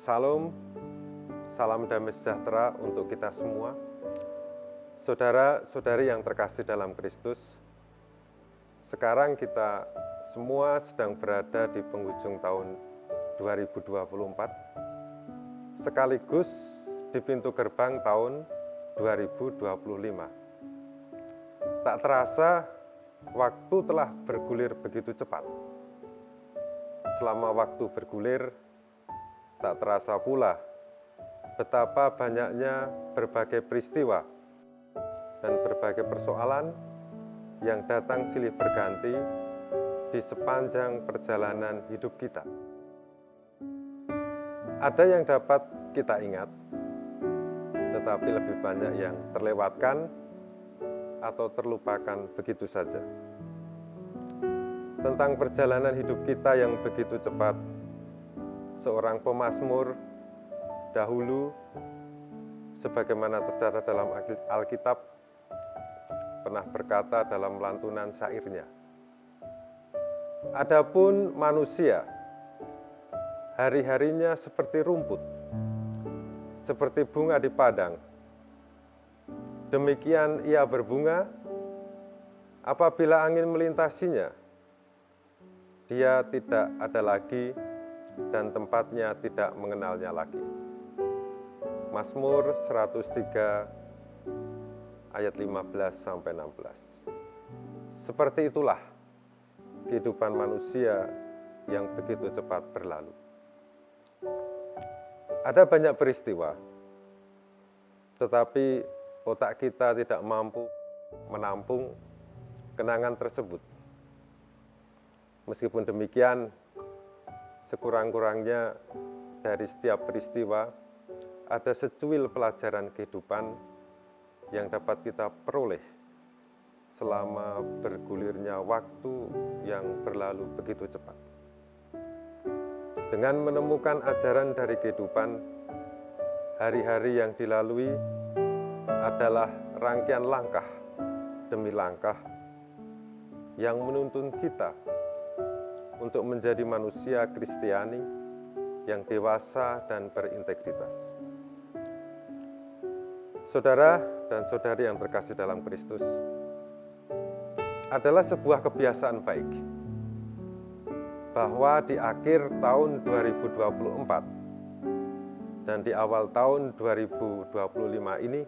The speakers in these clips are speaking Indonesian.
Salam, salam damai sejahtera untuk kita semua. Saudara-saudari yang terkasih dalam Kristus, sekarang kita semua sedang berada di penghujung tahun 2024, sekaligus di pintu gerbang tahun 2025. Tak terasa, waktu telah bergulir begitu cepat. Selama waktu bergulir, tak terasa pula betapa banyaknya berbagai peristiwa dan berbagai persoalan yang datang silih berganti di sepanjang perjalanan hidup kita. Ada yang dapat kita ingat, tetapi lebih banyak yang terlewatkan atau terlupakan begitu saja. Tentang perjalanan hidup kita yang begitu cepat, seorang pemazmur dahulu, sebagaimana tercatat dalam Alkitab, pernah berkata dalam lantunan syairnya, "Adapun manusia, hari-harinya seperti rumput, seperti bunga di padang. Demikian ia berbunga, apabila angin melintasinya, dia tidak ada lagi, dan tempatnya tidak mengenalnya lagi." Mazmur 103 ayat 15-16. Seperti itulah kehidupan manusia yang begitu cepat berlalu. Ada banyak peristiwa, tetapi otak kita tidak mampu menampung kenangan tersebut. Meskipun demikian, sekurang-kurangnya dari setiap peristiwa ada secuil pelajaran kehidupan yang dapat kita peroleh selama bergulirnya waktu yang berlalu begitu cepat. Dengan menemukan ajaran dari kehidupan, hari-hari yang dilalui adalah rangkaian langkah demi langkah yang menuntun kita untuk menjadi manusia Kristiani yang dewasa dan berintegritas. Saudara dan saudari yang terkasih dalam Kristus, adalah sebuah kebiasaan baik bahwa di akhir tahun 2024 dan di awal tahun 2025 ini,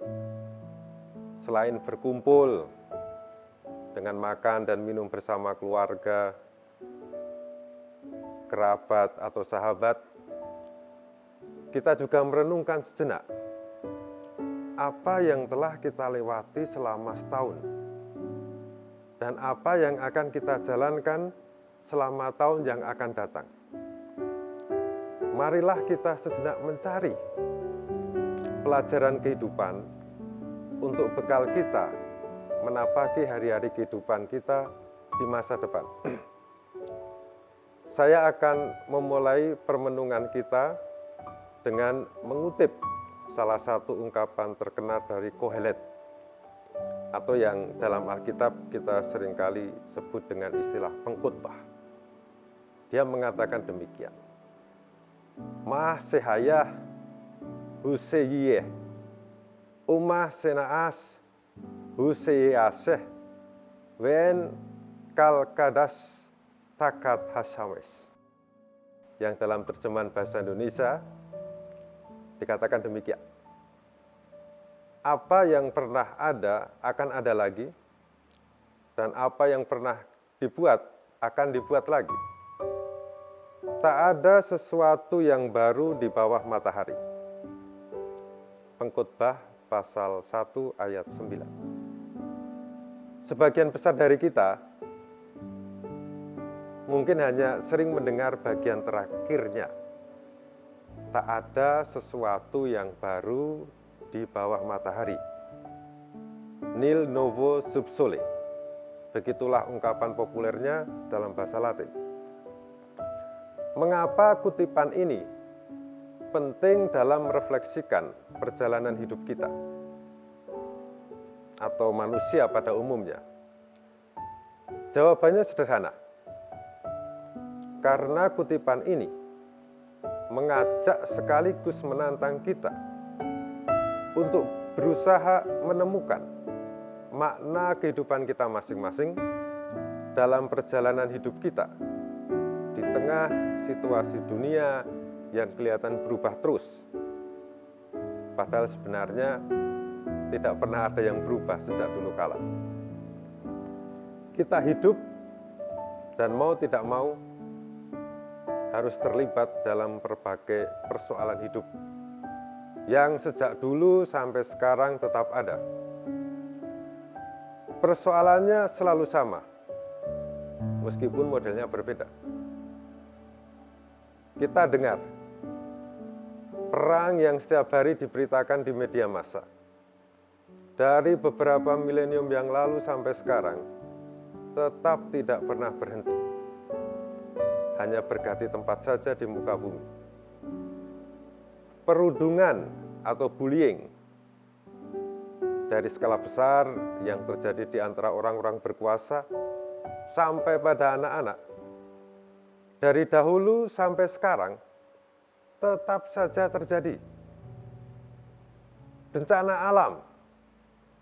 selain berkumpul dengan makan dan minum bersama keluarga, kerabat atau sahabat, kita juga merenungkan sejenak apa yang telah kita lewati selama setahun dan apa yang akan kita jalankan selama tahun yang akan datang. Marilah kita sejenak mencari pelajaran kehidupan untuk bekal kita menapaki hari-hari kehidupan kita di masa depan. Saya akan memulai permenungan kita dengan mengutip salah satu ungkapan terkenal dari Kohelet, atau yang dalam Alkitab kita seringkali sebut dengan istilah pengkhotbah. Dia mengatakan demikian, "Mah sehaya huseyiyeh, umah senaas huseyaseh, wen kalkadas takat hasames." Yang dalam terjemahan bahasa Indonesia dikatakan demikian, apa yang pernah ada akan ada lagi, dan apa yang pernah dibuat akan dibuat lagi. Tak ada sesuatu yang baru di bawah matahari. Pengkhotbah pasal 1 ayat 9. Sebagian besar dari kita mungkin hanya sering mendengar bagian terakhirnya. Tak ada sesuatu yang baru di bawah matahari. Nil novo sub sole. Begitulah ungkapan populernya dalam bahasa Latin. Mengapa kutipan ini penting dalam merefleksikan perjalanan hidup kita atau manusia pada umumnya? Jawabannya sederhana. Karena kutipan ini mengajak sekaligus menantang kita untuk berusaha menemukan makna kehidupan kita masing-masing dalam perjalanan hidup kita di tengah situasi dunia yang kelihatan berubah terus. Padahal sebenarnya tidak pernah ada yang berubah sejak dulu kala. Kita hidup dan mau tidak mau harus terlibat dalam berbagai persoalan hidup yang sejak dulu sampai sekarang tetap ada. Persoalannya selalu sama, meskipun modelnya berbeda. Kita dengar perang yang setiap hari diberitakan di media massa. Dari beberapa milenium yang lalu sampai sekarang, tetap tidak pernah berhenti. Hanya berganti tempat saja di muka bumi. Perundungan atau bullying dari skala besar yang terjadi di antara orang-orang berkuasa sampai pada anak-anak. Dari dahulu sampai sekarang, tetap saja terjadi. Bencana alam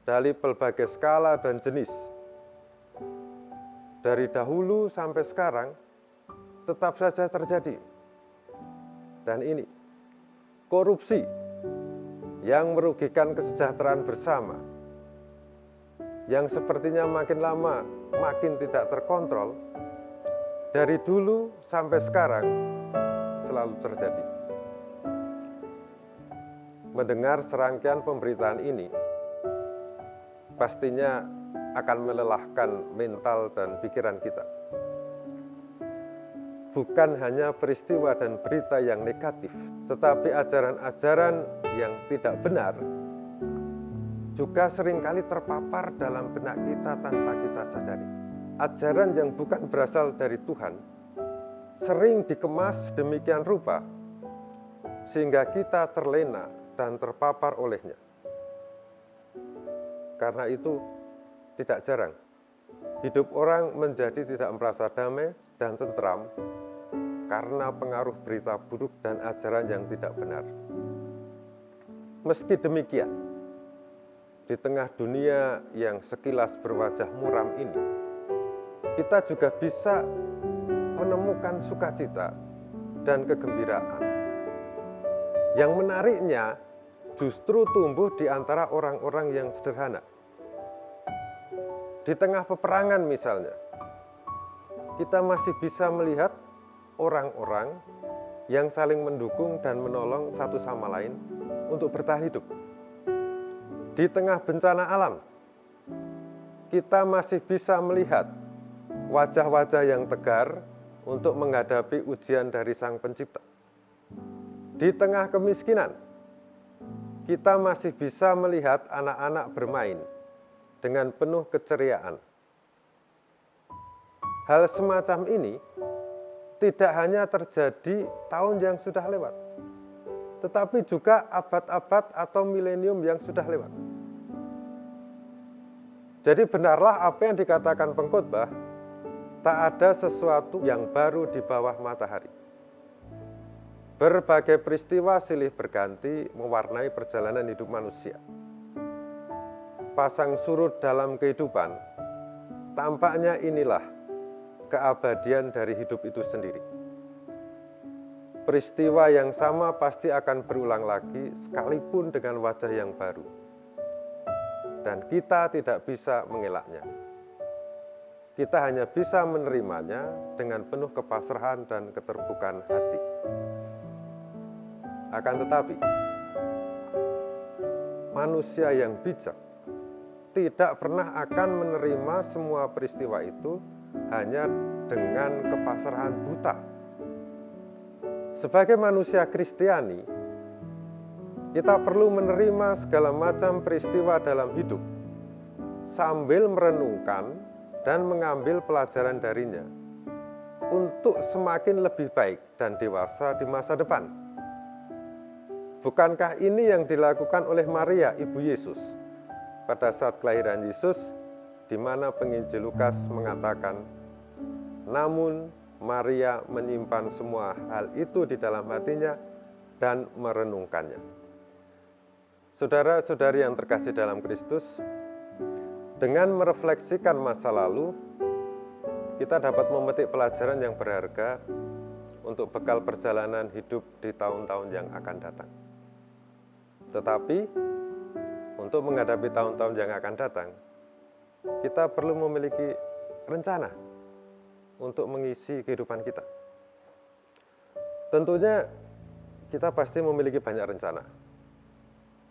dari berbagai skala dan jenis. Dari dahulu sampai sekarang, tetap saja terjadi. Dan ini, korupsi yang merugikan kesejahteraan bersama, yang sepertinya makin lama makin tidak terkontrol, dari dulu sampai sekarang selalu terjadi. Mendengar serangkaian pemberitaan ini, pastinya akan melelahkan mental dan pikiran kita. Bukan hanya peristiwa dan berita yang negatif, tetapi ajaran-ajaran yang tidak benar juga seringkali terpapar dalam benak kita tanpa kita sadari. Ajaran yang bukan berasal dari Tuhan sering dikemas demikian rupa sehingga kita terlena dan terpapar olehnya. Karena itu tidak jarang hidup orang menjadi tidak merasa damai dan tentram karena pengaruh berita buruk dan ajaran yang tidak benar. Meski demikian, di tengah dunia yang sekilas berwajah muram ini, kita juga bisa menemukan sukacita dan kegembiraan. Yang menariknya justru tumbuh di antara orang-orang yang sederhana. Di tengah peperangan misalnya, kita masih bisa melihat orang-orang yang saling mendukung dan menolong satu sama lain untuk bertahan hidup. Di tengah bencana alam, kita masih bisa melihat wajah-wajah yang tegar untuk menghadapi ujian dari Sang Pencipta. Di tengah kemiskinan, kita masih bisa melihat anak-anak bermain dengan penuh keceriaan. Hal semacam ini tidak hanya terjadi tahun yang sudah lewat, tetapi juga abad-abad atau milenium yang sudah lewat. Jadi benarlah apa yang dikatakan pengkhotbah, tak ada sesuatu yang baru di bawah matahari. Berbagai peristiwa silih berganti mewarnai perjalanan hidup manusia. Pasang surut dalam kehidupan, tampaknya inilah keabadian dari hidup itu sendiri. Peristiwa yang sama pasti akan berulang lagi sekalipun dengan wajah yang baru. Dan kita tidak bisa mengelaknya. Kita hanya bisa menerimanya dengan penuh kepasrahan dan keterbukaan hati. Akan tetapi, manusia yang bijak tidak pernah akan menerima semua peristiwa itu hanya dengan kepasrahan buta. Sebagai manusia Kristiani, kita perlu menerima segala macam peristiwa dalam hidup sambil merenungkan dan mengambil pelajaran darinya untuk semakin lebih baik dan dewasa di masa depan. Bukankah ini yang dilakukan oleh Maria, ibu Yesus, pada saat kelahiran Yesus, di mana penginjil Lukas mengatakan, namun Maria menyimpan semua hal itu di dalam hatinya dan merenungkannya. Saudara-saudari yang terkasih dalam Kristus, dengan merefleksikan masa lalu, kita dapat memetik pelajaran yang berharga untuk bekal perjalanan hidup di tahun-tahun yang akan datang. Tetapi, untuk menghadapi tahun-tahun yang akan datang, kita perlu memiliki rencana untuk mengisi kehidupan kita. Tentunya, kita pasti memiliki banyak rencana,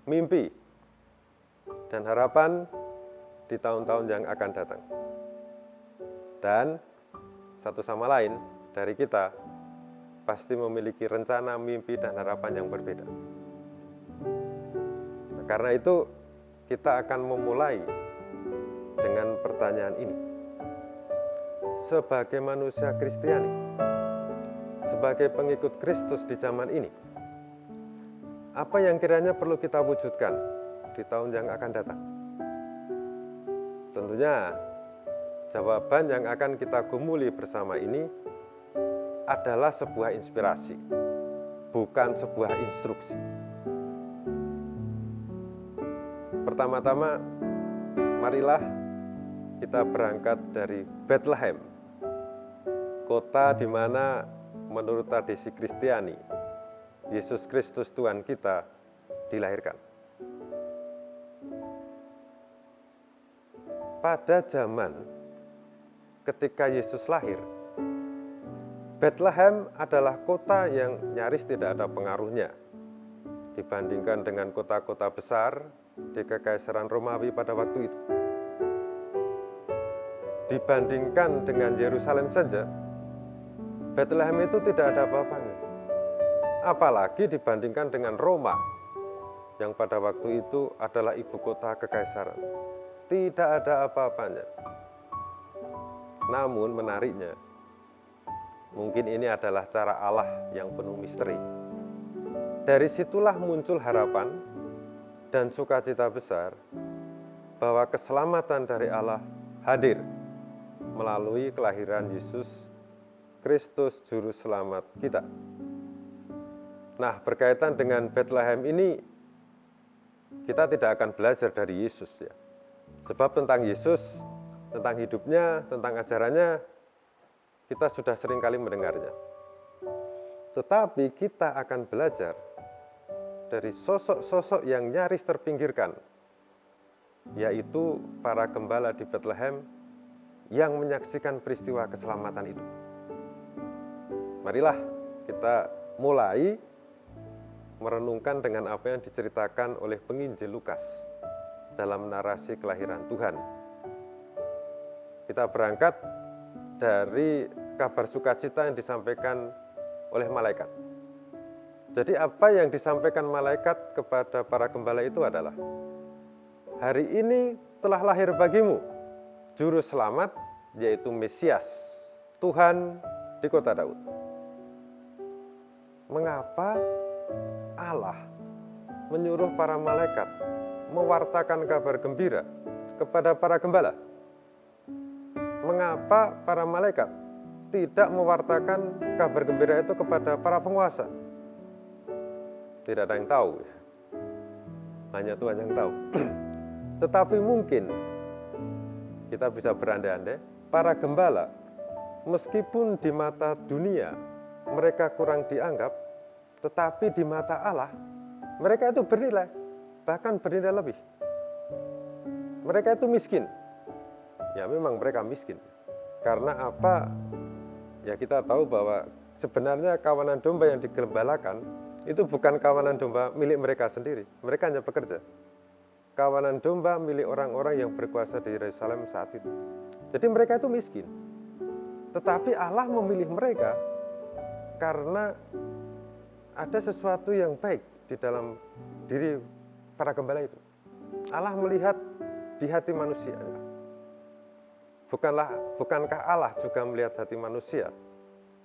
mimpi, dan harapan di tahun-tahun yang akan datang. Dan satu sama lain dari kita pasti memiliki rencana, mimpi, dan harapan yang berbeda. Karena itu, kita akan memulai dengan pertanyaan ini. Sebagai manusia Kristiani, sebagai pengikut Kristus di zaman ini, apa yang kiranya perlu kita wujudkan di tahun yang akan datang? Tentunya, jawaban yang akan kita gumuli bersama ini adalah sebuah inspirasi, bukan sebuah instruksi. Pertama-tama, marilah kita berangkat dari Bethlehem, kota di mana menurut tradisi Kristiani, Yesus Kristus Tuhan kita dilahirkan. Pada zaman ketika Yesus lahir, Bethlehem adalah kota yang nyaris tidak ada pengaruhnya dibandingkan dengan kota-kota besar di Kekaisaran Romawi pada waktu itu. Dibandingkan dengan Yerusalem saja, Bethlehem itu tidak ada apa-apanya. Apalagi dibandingkan dengan Roma, yang pada waktu itu adalah ibu kota Kekaisaran. Tidak ada apa-apanya. Namun menariknya, mungkin ini adalah cara Allah yang penuh misteri. Dari situlah muncul harapan dan sukacita besar bahwa keselamatan dari Allah hadir melalui kelahiran Yesus Kristus Juru Selamat kita. Nah, berkaitan dengan Bethlehem ini, kita tidak akan belajar dari Yesus ya. Sebab tentang Yesus, tentang hidupnya, tentang ajarannya, kita sudah sering kali mendengarnya. Tetapi kita akan belajar dari sosok-sosok yang nyaris terpinggirkan, yaitu para gembala di Bethlehem yang menyaksikan peristiwa keselamatan itu. Marilah kita mulai merenungkan dengan apa yang diceritakan oleh penginjil Lukas dalam narasi kelahiran Tuhan. Kita berangkat dari kabar sukacita yang disampaikan oleh malaikat. Jadi apa yang disampaikan malaikat kepada para gembala itu adalah, hari ini telah lahir bagimu Juru Selamat, yaitu Mesias, Tuhan di kota Daud. Mengapa Allah menyuruh para malaikat mewartakan kabar gembira kepada para gembala? Mengapa para malaikat tidak mewartakan kabar gembira itu kepada para penguasa? Tidak ada yang tahu, hanya Tuhan yang tahu. Tetapi mungkin kita bisa berandai-andai, para gembala, meskipun di mata dunia mereka kurang dianggap, tetapi di mata Allah mereka itu bernilai, bahkan bernilai lebih. Mereka itu miskin. Ya memang mereka miskin. Karena apa? Ya kita tahu bahwa sebenarnya kawanan domba yang digembalakan itu bukan kawanan domba milik mereka sendiri. Mereka hanya bekerja. Kawanan domba milik orang-orang yang berkuasa di Yerusalem saat itu. Jadi mereka itu miskin. Tetapi Allah memilih mereka karena ada sesuatu yang baik di dalam diri para gembala itu. Allah melihat di hati manusia. Bukankah Allah juga melihat hati manusia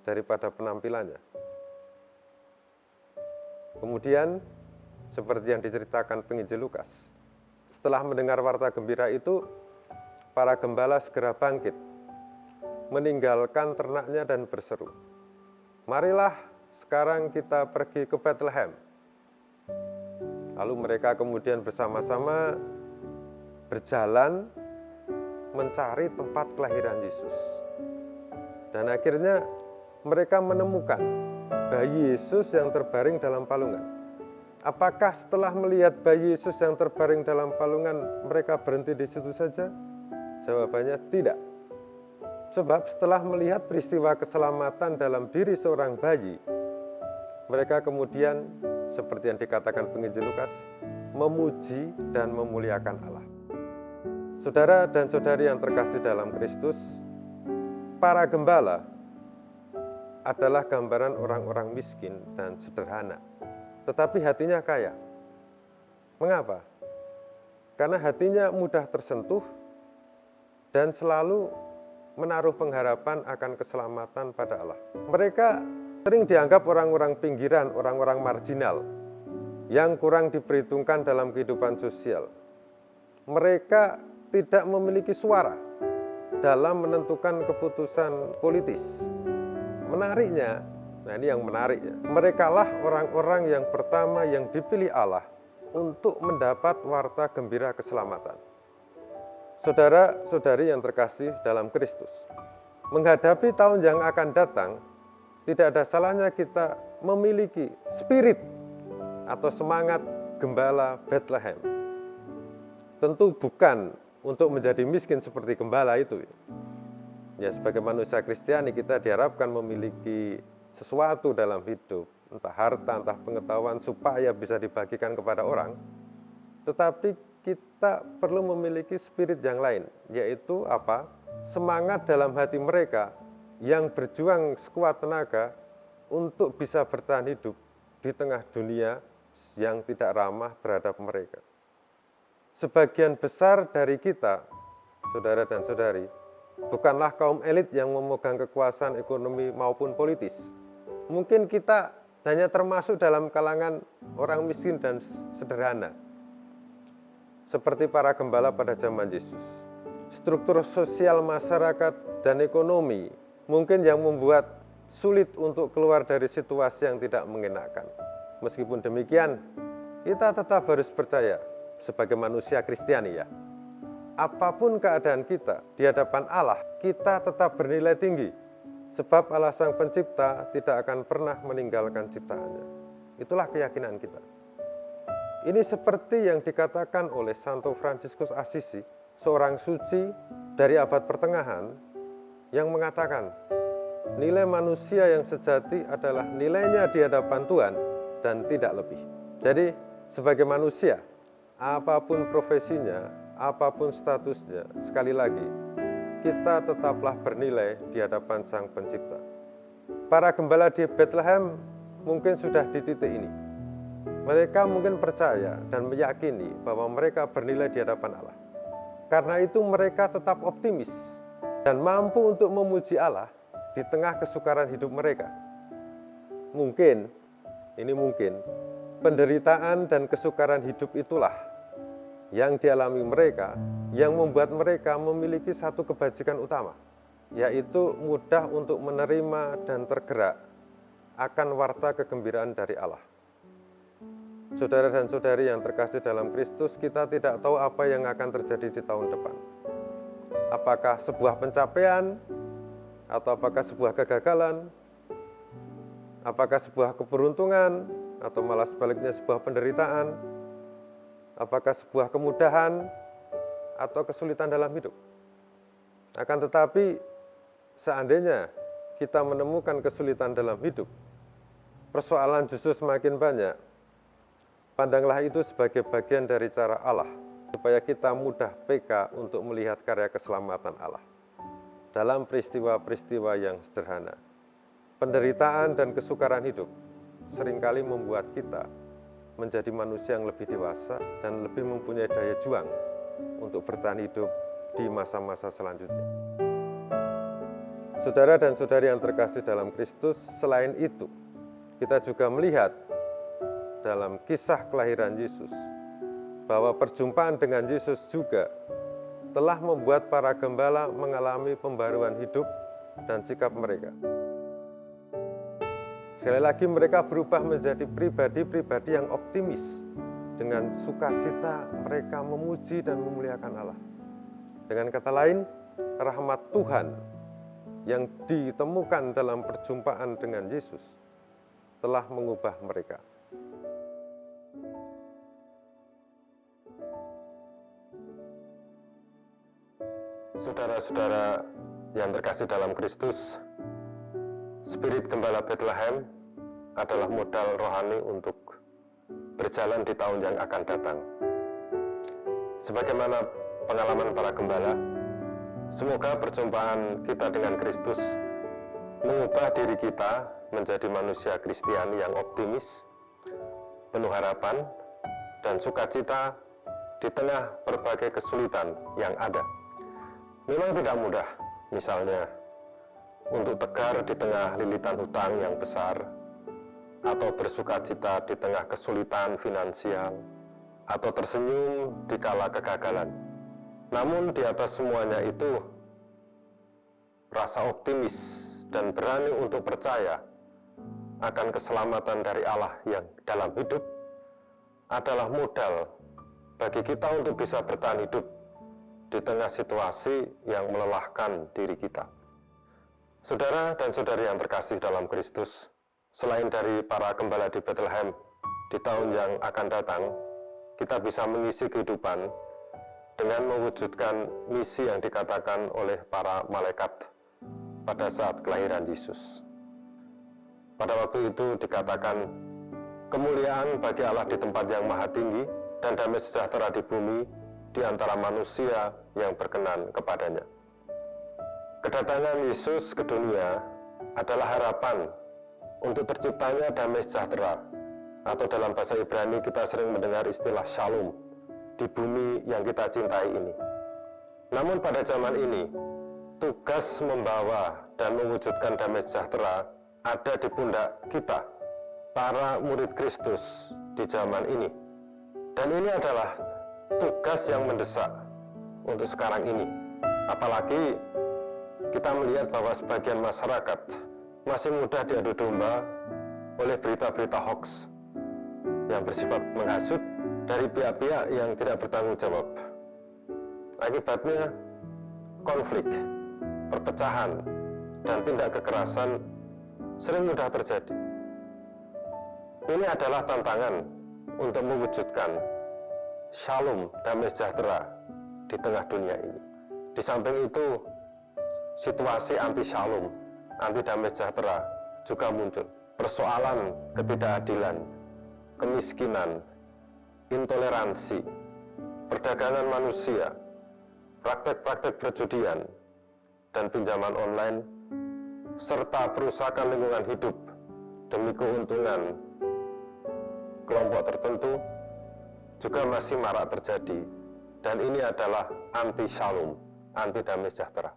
daripada penampilannya? Kemudian seperti yang diceritakan penginjil Lukas. Setelah mendengar warta gembira itu, para gembala segera bangkit, meninggalkan ternaknya dan berseru, "Marilah sekarang kita pergi ke Bethlehem." Lalu mereka kemudian bersama-sama berjalan mencari tempat kelahiran Yesus. Dan akhirnya mereka menemukan bayi Yesus yang terbaring dalam palungan. Apakah setelah melihat bayi Yesus yang terbaring dalam palungan mereka berhenti di situ saja? Jawabannya tidak. Sebab setelah melihat peristiwa keselamatan dalam diri seorang bayi, mereka kemudian, seperti yang dikatakan penginjil Lukas, memuji dan memuliakan Allah. Saudara dan saudari yang terkasih dalam Kristus, para gembala adalah gambaran orang-orang miskin dan sederhana, tetapi hatinya kaya. Mengapa? Karena hatinya mudah tersentuh dan selalu menaruh pengharapan akan keselamatan pada Allah. Mereka sering dianggap orang-orang pinggiran, orang-orang marginal, yang kurang diperhitungkan dalam kehidupan sosial. Mereka tidak memiliki suara dalam menentukan keputusan politis. Menariknya, nah ini yang menarik ya, merekalah orang-orang yang pertama yang dipilih Allah untuk mendapat warta gembira keselamatan. Saudara-saudari yang terkasih dalam Kristus, menghadapi tahun yang akan datang, tidak ada salahnya kita memiliki spirit atau semangat gembala Bethlehem. Tentu bukan untuk menjadi miskin seperti gembala itu. Ya, sebagai manusia Kristiani kita diharapkan memiliki sesuatu dalam hidup, entah harta, entah pengetahuan, supaya bisa dibagikan kepada orang. Tetapi kita perlu memiliki spirit yang lain, yaitu apa? Semangat dalam hati mereka yang berjuang sekuat tenaga untuk bisa bertahan hidup di tengah dunia yang tidak ramah terhadap mereka. Sebagian besar dari kita, saudara dan saudari, bukanlah kaum elit yang memegang kekuasaan ekonomi maupun politis. Mungkin kita hanya termasuk dalam kalangan orang miskin dan sederhana, seperti para gembala pada zaman Yesus. Struktur sosial masyarakat dan ekonomi mungkin yang membuat sulit untuk keluar dari situasi yang tidak mengenakan. Meskipun demikian, kita tetap harus percaya sebagai manusia Kristiani ya. Apapun keadaan kita di hadapan Allah, kita tetap bernilai tinggi. Sebab Allah Sang Pencipta tidak akan pernah meninggalkan ciptaannya. Itulah keyakinan kita. Ini seperti yang dikatakan oleh Santo Fransiskus Assisi, seorang suci dari abad pertengahan, yang mengatakan, nilai manusia yang sejati adalah nilainya di hadapan Tuhan dan tidak lebih. Jadi, sebagai manusia, apapun profesinya, apapun statusnya, sekali lagi, kita tetaplah bernilai di hadapan Sang Pencipta. Para gembala di Bethlehem mungkin sudah di titik ini. Mereka mungkin percaya dan meyakini bahwa mereka bernilai di hadapan Allah. Karena itu mereka tetap optimis dan mampu untuk memuji Allah di tengah kesukaran hidup mereka. Mungkin, penderitaan dan kesukaran hidup itulah yang dialami mereka, yang membuat mereka memiliki satu kebajikan utama, yaitu mudah untuk menerima dan tergerak akan warta kegembiraan dari Allah. Saudara dan saudari yang terkasih dalam Kristus, kita tidak tahu apa yang akan terjadi di tahun depan. Apakah sebuah pencapaian, atau apakah sebuah kegagalan, apakah sebuah keberuntungan, atau malah sebaliknya sebuah penderitaan, apakah sebuah kemudahan atau kesulitan dalam hidup. Akan tetapi, seandainya kita menemukan kesulitan dalam hidup, persoalan justru semakin banyak, pandanglah itu sebagai bagian dari cara Allah, supaya kita mudah peka untuk melihat karya keselamatan Allah. Dalam peristiwa-peristiwa yang sederhana, penderitaan dan kesukaran hidup seringkali membuat kita menjadi manusia yang lebih dewasa dan lebih mempunyai daya juang untuk bertahan hidup di masa-masa selanjutnya. Saudara dan saudari yang terkasih dalam Kristus, selain itu, kita juga melihat dalam kisah kelahiran Yesus, bahwa perjumpaan dengan Yesus juga telah membuat para gembala mengalami pembaruan hidup dan sikap mereka. Sekali lagi mereka berubah menjadi pribadi-pribadi yang optimis. Dengan sukacita mereka memuji dan memuliakan Allah. Dengan kata lain, rahmat Tuhan yang ditemukan dalam perjumpaan dengan Yesus telah mengubah mereka. Saudara-saudara yang terkasih dalam Kristus, Spirit Gembala Bethlehem adalah modal rohani untuk berjalan di tahun yang akan datang. Sebagaimana pengalaman para gembala, semoga perjumpaan kita dengan Kristus mengubah diri kita menjadi manusia Kristiani yang optimis, penuh harapan, dan sukacita di tengah berbagai kesulitan yang ada. Memang tidak mudah, misalnya untuk tegar di tengah lilitan hutang yang besar, atau bersukacita di tengah kesulitan finansial, atau tersenyum di kala kegagalan. Namun di atas semuanya itu, rasa optimis dan berani untuk percaya akan keselamatan dari Allah yang dalam hidup adalah modal bagi kita untuk bisa bertahan hidup di tengah situasi yang melelahkan diri kita. Saudara dan saudari yang terkasih dalam Kristus, selain dari para gembala di Bethlehem, di tahun yang akan datang, kita bisa mengisi kehidupan dengan mewujudkan misi yang dikatakan oleh para malaikat pada saat kelahiran Yesus. Pada waktu itu dikatakan, kemuliaan bagi Allah di tempat yang maha tinggi dan damai sejahtera di bumi di antara manusia yang berkenan kepadanya. Kedatangan Yesus ke dunia adalah harapan untuk terciptanya damai sejahtera, atau dalam bahasa Ibrani kita sering mendengar istilah shalom di bumi yang kita cintai ini. Namun pada zaman ini, tugas membawa dan mewujudkan damai sejahtera ada di pundak kita, para murid Kristus di zaman ini. Dan ini adalah tugas yang mendesak untuk sekarang ini. Apalagi kita melihat bahwa sebagian masyarakat masih mudah diadu domba oleh berita-berita hoax yang bersifat menghasut dari pihak-pihak yang tidak bertanggung jawab. Akibatnya konflik, perpecahan, dan tindak kekerasan sering mudah terjadi. Ini adalah tantangan untuk mewujudkan shalom, damai sejahtera di tengah dunia ini. Di samping itu, situasi anti shalom, anti damai sejahtera juga muncul. Persoalan ketidakadilan, kemiskinan, intoleransi, perdagangan manusia, praktek-praktek perjudian, dan pinjaman online, serta perusakan lingkungan hidup demi keuntungan kelompok tertentu juga masih marak terjadi, dan ini adalah anti shalom, anti damai sejahtera.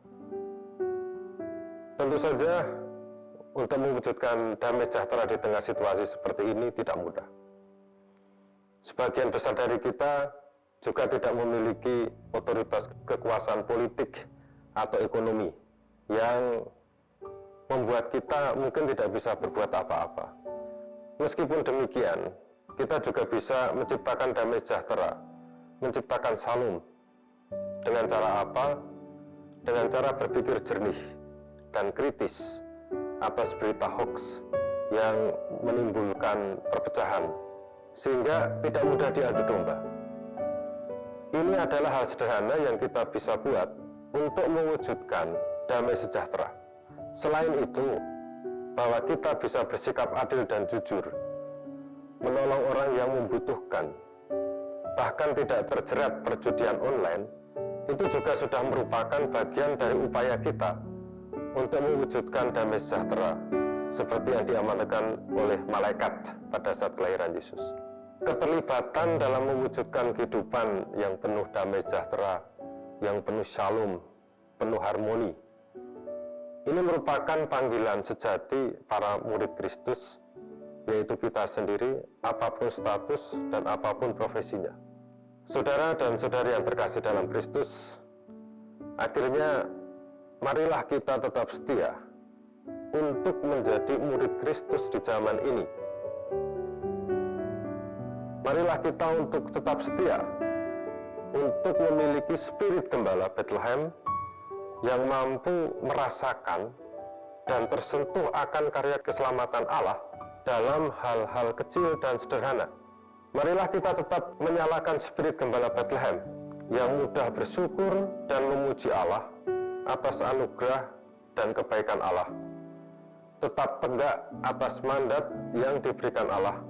Tentu saja untuk mewujudkan damai sejahtera di tengah situasi seperti ini tidak mudah. Sebagian besar dari kita juga tidak memiliki otoritas kekuasaan politik atau ekonomi yang membuat kita mungkin tidak bisa berbuat apa-apa. Meskipun demikian, kita juga bisa menciptakan damai sejahtera, menciptakan shalom. Dengan cara apa? Dengan cara berpikir jernih dan kritis atas berita hoax yang menimbulkan perpecahan, sehingga tidak mudah diadu domba. Ini adalah hal sederhana yang kita bisa buat untuk mewujudkan damai sejahtera. Selain itu, bahwa kita bisa bersikap adil dan jujur, menolong orang yang membutuhkan, bahkan tidak terjerat perjudian online, itu juga sudah merupakan bagian dari upaya kita untuk mewujudkan damai sejahtera seperti yang diamanatkan oleh malaikat pada saat kelahiran Yesus. Keterlibatan dalam mewujudkan kehidupan yang penuh damai sejahtera, yang penuh shalom, penuh harmoni, ini merupakan panggilan sejati para murid Kristus yaitu kita sendiri, apapun status dan apapun profesinya. Saudara dan saudari yang terkasih dalam Kristus, akhirnya marilah kita tetap setia untuk menjadi murid Kristus di zaman ini. Marilah kita untuk tetap setia untuk memiliki spirit gembala Bethlehem yang mampu merasakan dan tersentuh akan karya keselamatan Allah dalam hal-hal kecil dan sederhana. Marilah kita tetap menyalakan spirit gembala Bethlehem yang mudah bersyukur dan memuji Allah atas anugerah dan kebaikan Allah. Tetap tegak atas mandat yang diberikan Allah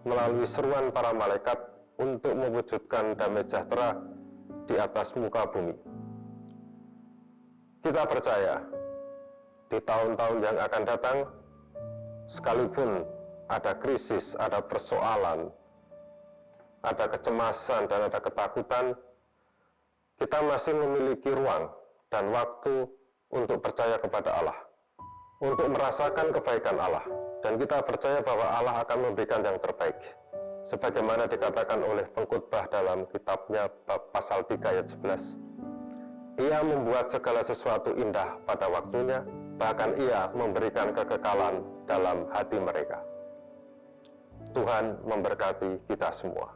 melalui seruan para malaikat untuk mewujudkan damai sejahtera di atas muka bumi. Kita percaya di tahun-tahun yang akan datang, sekalipun ada krisis, ada persoalan, ada kecemasan dan ada ketakutan, kita masih memiliki ruang dan waktu untuk percaya kepada Allah, untuk merasakan kebaikan Allah, dan kita percaya bahwa Allah akan memberikan yang terbaik. Sebagaimana dikatakan oleh pengkhotbah dalam kitabnya bab pasal 3 ayat 11. Ia membuat segala sesuatu indah pada waktunya, bahkan ia memberikan kekekalan dalam hati mereka. Tuhan memberkati kita semua.